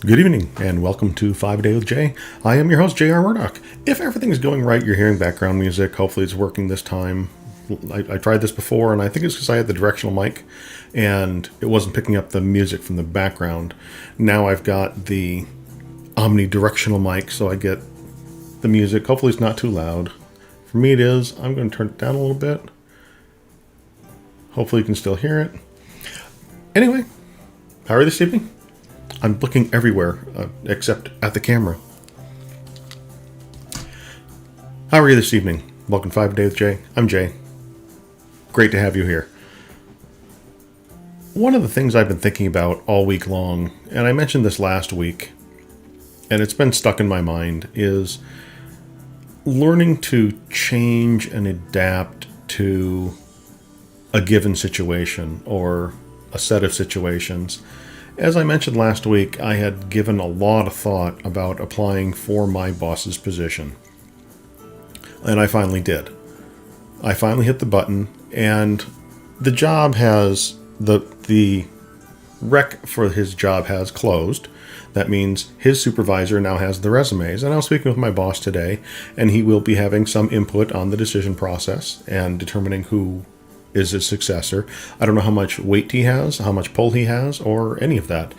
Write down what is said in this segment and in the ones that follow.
Good evening and welcome to 5 Day with Jay. I am your host, J.R. Murdock. If everything is going right, you're hearing background music. Hopefully it's working this time. I tried this before and I think it's because I had the directional mic and it wasn't picking up the music from the background. Now I've got the omnidirectional mic so I get the music. Hopefully it's not too loud. For me it is. I'm going to turn it down a little bit. Hopefully you can still hear it. Anyway, how are you this evening? I'm looking everywhere except at the camera. How are you this evening? Welcome to 5 Day with Jay. I'm Jay. Great to have you here. One of the things I've been thinking about all week long, and I mentioned this last week, and it's been stuck in my mind, is learning to change and adapt to a given situation or a set of situations. As I mentioned last week, I had given a lot of thought about applying for my boss's position. And I finally did. I finally hit the button, and the job has, the rec for his job has closed. That means his supervisor now has the resumes. And I was speaking with my boss today, and he will be having some input on the decision process and determining who is his successor. I don't know how much weight he has, how much pull he has, or any of that.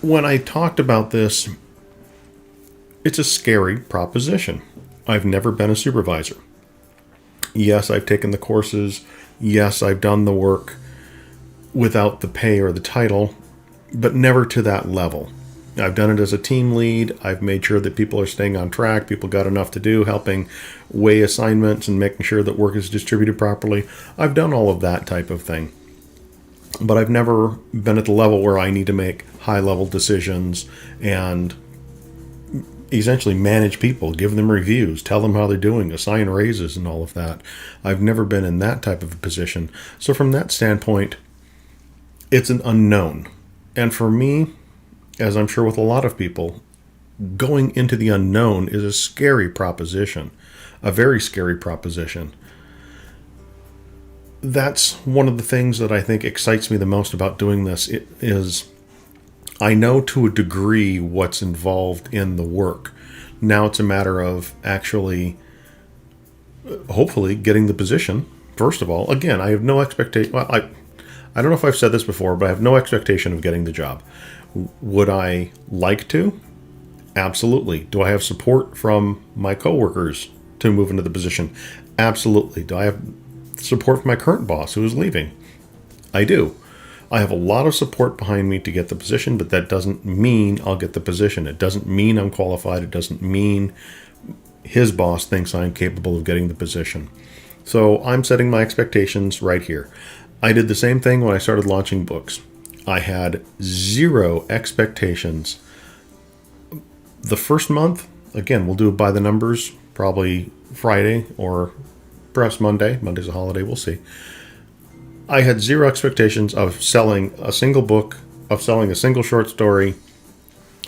When I talked about this, it's a scary proposition. I've never been a supervisor. Yes, I've taken the courses. Yes, I've done the work without the pay or the title, but never to that level. I've done it as a team lead. I've made sure that people are staying on track. People got enough to do, helping weigh assignments and making sure that work is distributed properly. I've done all of that type of thing. But I've never been at the level where I need to make high-level decisions and essentially manage people, give them reviews, tell them how they're doing, assign raises and all of that. I've never been in that type of a position. So from that standpoint, it's an unknown. And for me, as I'm sure with a lot of people, going into the unknown is a scary proposition, a very scary proposition. That's one of the things that I think excites me the most about doing this. It is, I know to a degree what's involved in the work. Now it's a matter of actually, hopefully, getting the position. First of all, again, I have no expectation. Well, I don't know if I've said this before, but I have no expectation of getting the job. Would I like to? Absolutely. Do I have support from my coworkers to move into the position? Absolutely. Do I have support from my current boss who is leaving? I do. I have a lot of support behind me to get the position, but that doesn't mean I'll get the position. It doesn't mean I'm qualified. It doesn't mean his boss thinks I'm capable of getting the position. So I'm setting my expectations right here. I did the same thing when I started launching books. I had zero expectations. The first month, again, we'll do it by the numbers, probably Friday or perhaps Monday. Monday's a holiday, we'll see. I had zero expectations of selling a single book, of selling a single short story,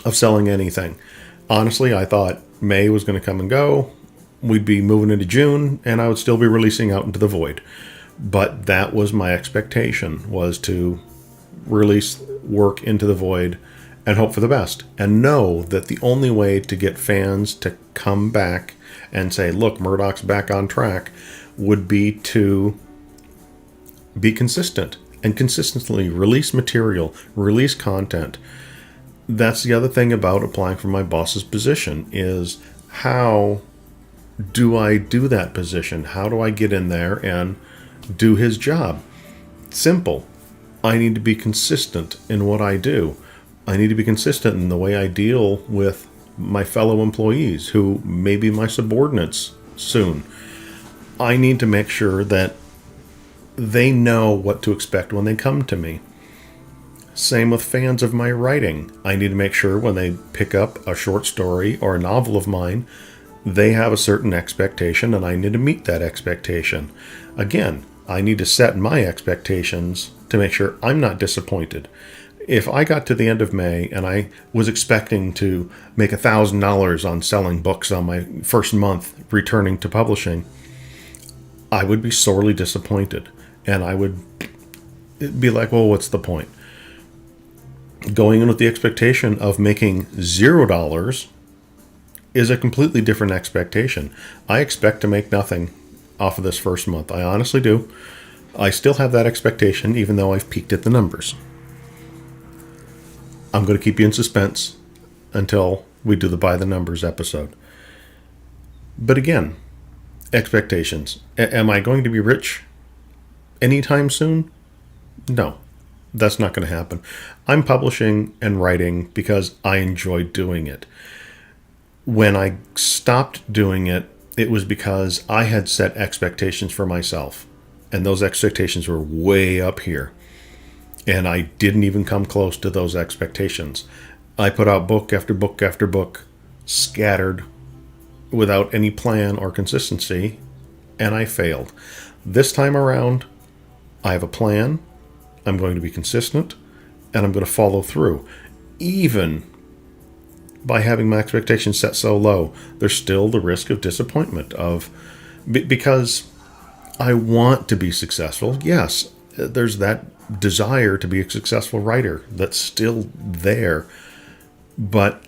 of selling anything. Honestly, I thought May was going to come and go. We'd be moving into June, and I would still be releasing out into the void. But that was my expectation, was to release work into the void and hope for the best, and know that the only way to get fans to come back and say, look, Murdock's back on track, would be to be consistent and consistently release material, release content. That's the other thing about applying for my boss's position, is how do I do that position? How do I get in there and do his job? Simple. I need to be consistent in what I do. I need to be consistent in the way I deal with my fellow employees who may be my subordinates soon. I need to make sure that they know what to expect when they come to me. Same with fans of my writing. I need to make sure when they pick up a short story or a novel of mine, they have a certain expectation and I need to meet that expectation. Again, I need to set my expectations to make sure I'm not disappointed. If I got to the end of May and I was expecting to make $1,000 on selling books on my first month returning to publishing, I would be sorely disappointed. And I would be like, well, what's the point? Going in with the expectation of making $0 is a completely different expectation. I expect to make nothing off of this first month. I honestly do. I still have that expectation, even though I've peeked at the numbers. I'm going to keep you in suspense until we do the By the Numbers episode. But again, expectations. Am I going to be rich anytime soon? No, that's not going to happen. I'm publishing and writing because I enjoy doing it. When I stopped doing it, it was because I had set expectations for myself. And those expectations were way up here. And I didn't even come close to those expectations. I put out book after book after book, scattered, without any plan or consistency, and I failed. This time around, I have a plan, I'm going to be consistent, and I'm going to follow through. Even by having my expectations set so low, there's still the risk of disappointment because I want to be successful. Yes, there's that desire to be a successful writer that's still there, but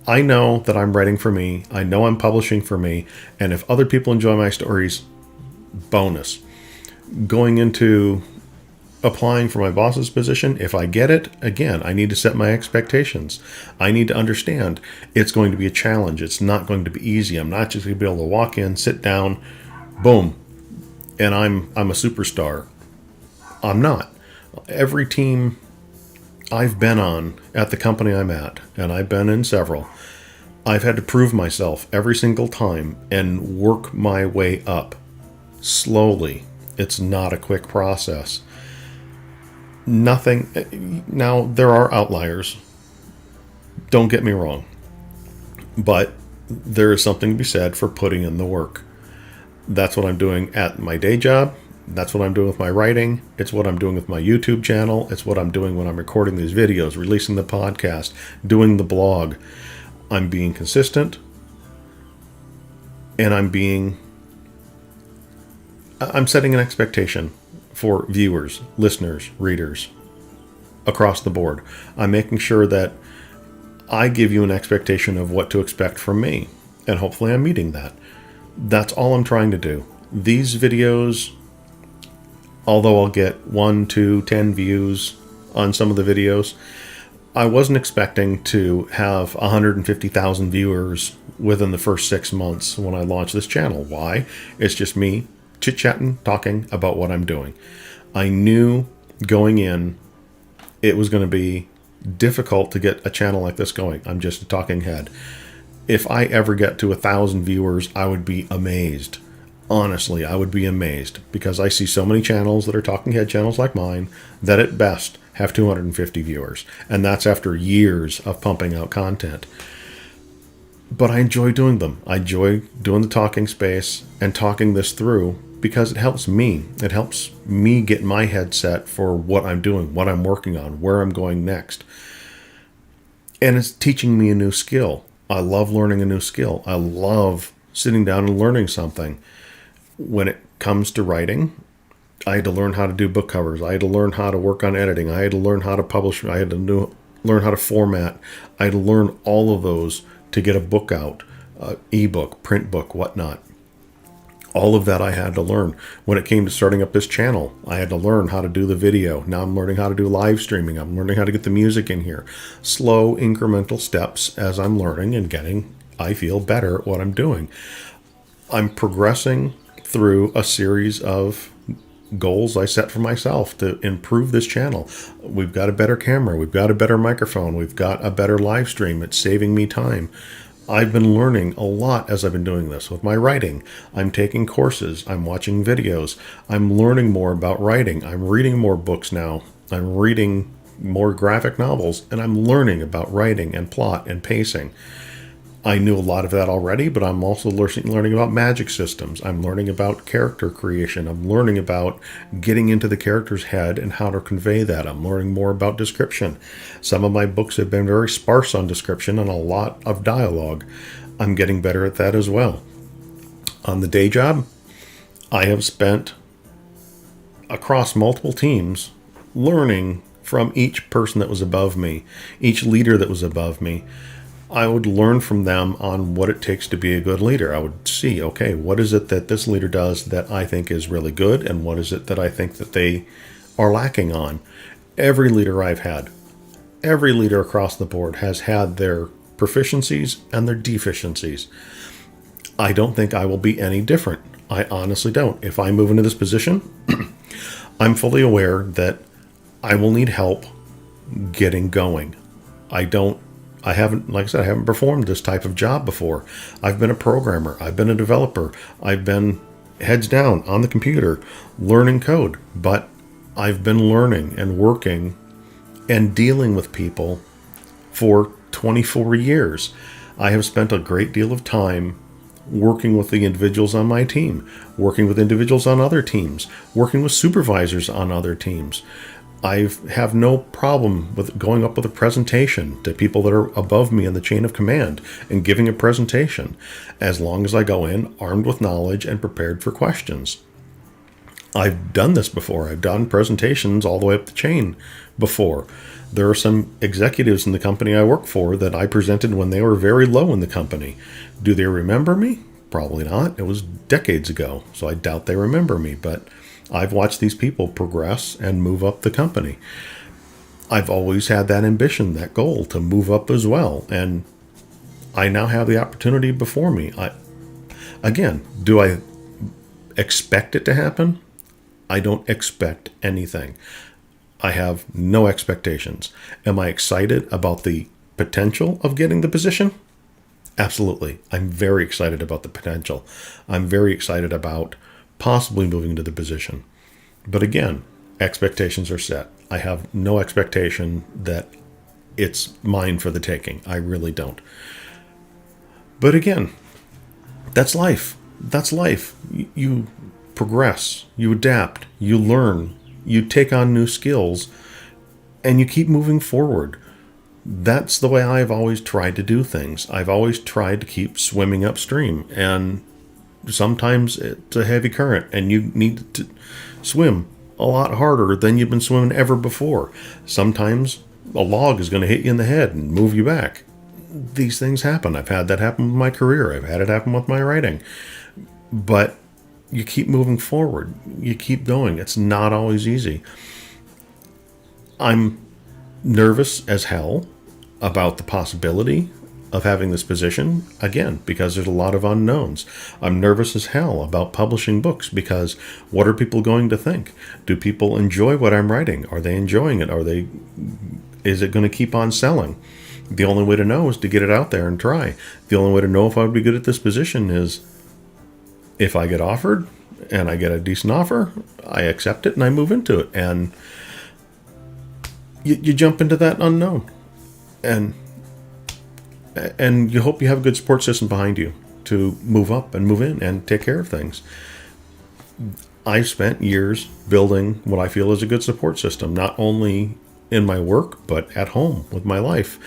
I know that I'm writing for me. I know I'm publishing for me. And if other people enjoy my stories, bonus. Going into applying for my boss's position, if I get it, again, I need to set my expectations. I need to understand it's going to be a challenge. It's not going to be easy. I'm not just going to be able to walk in, sit down, boom, and I'm a superstar. I'm not. Every team I've been on at the company I'm at, and I've been in several, I've had to prove myself every single time and work my way up slowly. It's not a quick process. Nothing. Now, there are outliers. Don't get me wrong. But there is something to be said for putting in the work. That's what I'm doing at my day job. That's what I'm doing with my writing. It's what I'm doing with my YouTube channel. It's what I'm doing when I'm recording these videos, releasing the podcast, doing the blog. I'm being consistent, and I'm setting an expectation for viewers, listeners, readers across the board. I'm making sure that I give you an expectation of what to expect from me, and hopefully I'm meeting that. That's all I'm trying to do. These videos, although I'll get 1, 2, 10 views on some of the videos, I wasn't expecting to have 150,000 viewers within the first 6 months when I launched this channel. Why? It's just me chit-chatting, talking about what I'm doing. I knew going in it was going to be difficult to get a channel like this going. I'm just a talking head. If I ever get to 1,000 viewers, I would be amazed. Honestly, I would be amazed because I see so many channels that are talking head channels like mine that at best have 250 viewers. And that's after years of pumping out content. But I enjoy doing them. I enjoy doing the talking space and talking this through because it helps me. It helps me get my head set for what I'm doing, what I'm working on, where I'm going next. And it's teaching me a new skill. I love learning a new skill. I love sitting down and learning something. When it comes to writing, I had to learn how to do book covers. I had to learn how to work on editing. I had to learn how to publish. I had to learn how to format. I had to learn all of those to get a book out, ebook, print book, whatnot. All of that I had to learn. When it came to starting up this channel, I had to learn how to do the video. Now I'm learning how to do live streaming. I'm learning how to get the music in here. Slow, incremental steps as I'm learning and getting, I feel, better at what I'm doing. I'm progressing through a series of goals I set for myself to improve this channel. We've got a better camera. We've got a better microphone. We've got a better live stream. It's saving me time. I've been learning a lot as I've been doing this with my writing. I'm taking courses. I'm watching videos. I'm learning more about writing. I'm reading more books now. I'm reading more graphic novels, and I'm learning about writing and plot and pacing. I knew a lot of that already, but I'm also learning about magic systems. I'm learning about character creation. I'm learning about getting into the character's head and how to convey that. I'm learning more about description. Some of my books have been very sparse on description and a lot of dialogue. I'm getting better at that as well. On the day job, I have spent across multiple teams learning from each person that was above me, each leader that was above me. I would learn from them on what it takes to be a good leader. I would see, okay, what is it that this leader does that I think is really good, and what is it that I think that they are lacking on? Every leader I've had, every leader across the board has had their proficiencies and their deficiencies. I don't think I will be any different. I honestly don't. If I move into this position, I'm fully aware that I will need help getting going. I haven't, like I said, I haven't performed this type of job before. I've been a programmer. I've been a developer. I've been heads down on the computer learning code, but I've been learning and working and dealing with people for 24 years. I have spent a great deal of time working with the individuals on my team, working with individuals on other teams, working with supervisors on other teams. I have no problem with going up with a presentation to people that are above me in the chain of command and giving a presentation, as long as I go in armed with knowledge and prepared for questions. I've done this before. I've done presentations all the way up the chain before. There are some executives in the company I work for that I presented when they were very low in the company. Do they remember me? Probably not. It was decades ago, so I doubt they remember me, but I've watched these people progress and move up the company. I've always had that ambition, that goal to move up as well, and I now have the opportunity before me. Do I expect it to happen? I don't expect anything. I have no expectations. Am I excited about the potential of getting the position? Absolutely. I'm very excited about the potential. I'm very excited about possibly moving into the position. But again, expectations are set. I have no expectation that it's mine for the taking. I really don't. But again, that's life. That's life. You progress, you adapt, you learn, you take on new skills, and you keep moving forward. That's the way I've always tried to do things. I've always tried to keep swimming upstream, and sometimes it's a heavy current and you need to swim a lot harder than you've been swimming ever before. Sometimes a log is going to hit you in the head and move you back. These things happen. I've had that happen with my career. I've had it happen with my writing. But you keep moving forward. You keep going. It's not always easy. I'm nervous as hell about the possibility of having this position, again, because there's a lot of unknowns. I'm nervous as hell about publishing books because what are people going to think? Do people enjoy what I'm writing? Are they enjoying it? Is it going to keep on selling? The only way to know is to get it out there and try. The only way to know if I would be good at this position is if I get offered and I get a decent offer, I accept it and I move into it. And you jump into that unknown. And you hope you have a good support system behind you to move up and move in and take care of things. I've spent years building what I feel is a good support system, not only in my work, but at home with my life.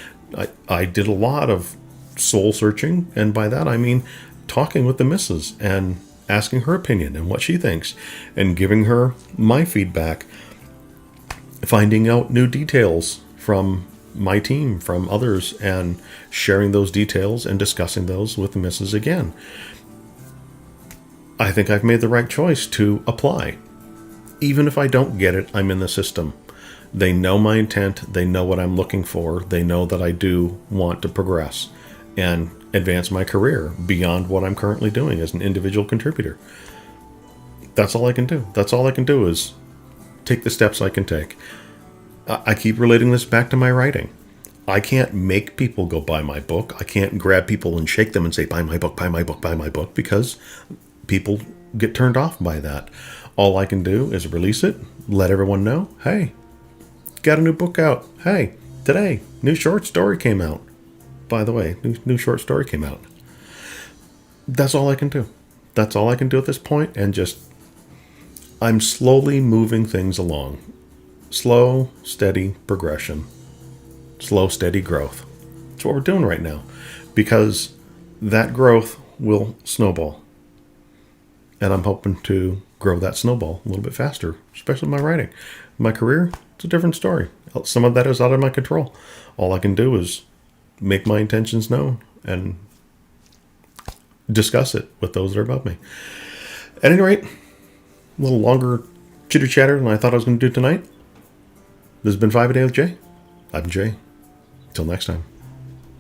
I did a lot of soul searching, and by that I mean talking with the missus and asking her opinion and what she thinks and giving her my feedback, finding out new details from my team, from others, and sharing those details and discussing those with the missus again. I think I've made the right choice to apply. Even if I don't get it, I'm in the system. They know my intent. They know what I'm looking for. They know that I do want to progress and advance my career beyond what I'm currently doing as an individual contributor. That's all I can do. That's all I can do is take the steps I can take. I keep relating this back to my writing. I can't make people go buy my book. I can't grab people and shake them and say, buy my book, buy my book, buy my book, because people get turned off by that. All I can do is release it, let everyone know, hey, got a new book out. Hey, today, new short story came out. By the way, new short story came out. That's all I can do. That's all I can do at this point, and just, I'm slowly moving things along. Slow, steady progression. Slow, steady growth. That's what we're doing right now, because that growth will snowball. And I'm hoping to grow that snowball a little bit faster, especially my writing. My career, it's a different story. some of that is out of my control. All I can do is make my intentions known and discuss it with those that are above me. At any rate, a little longer chitter chatter than I thought I was going to do tonight. This has been 5 A Day with Jay. I've been Jay. Until next time.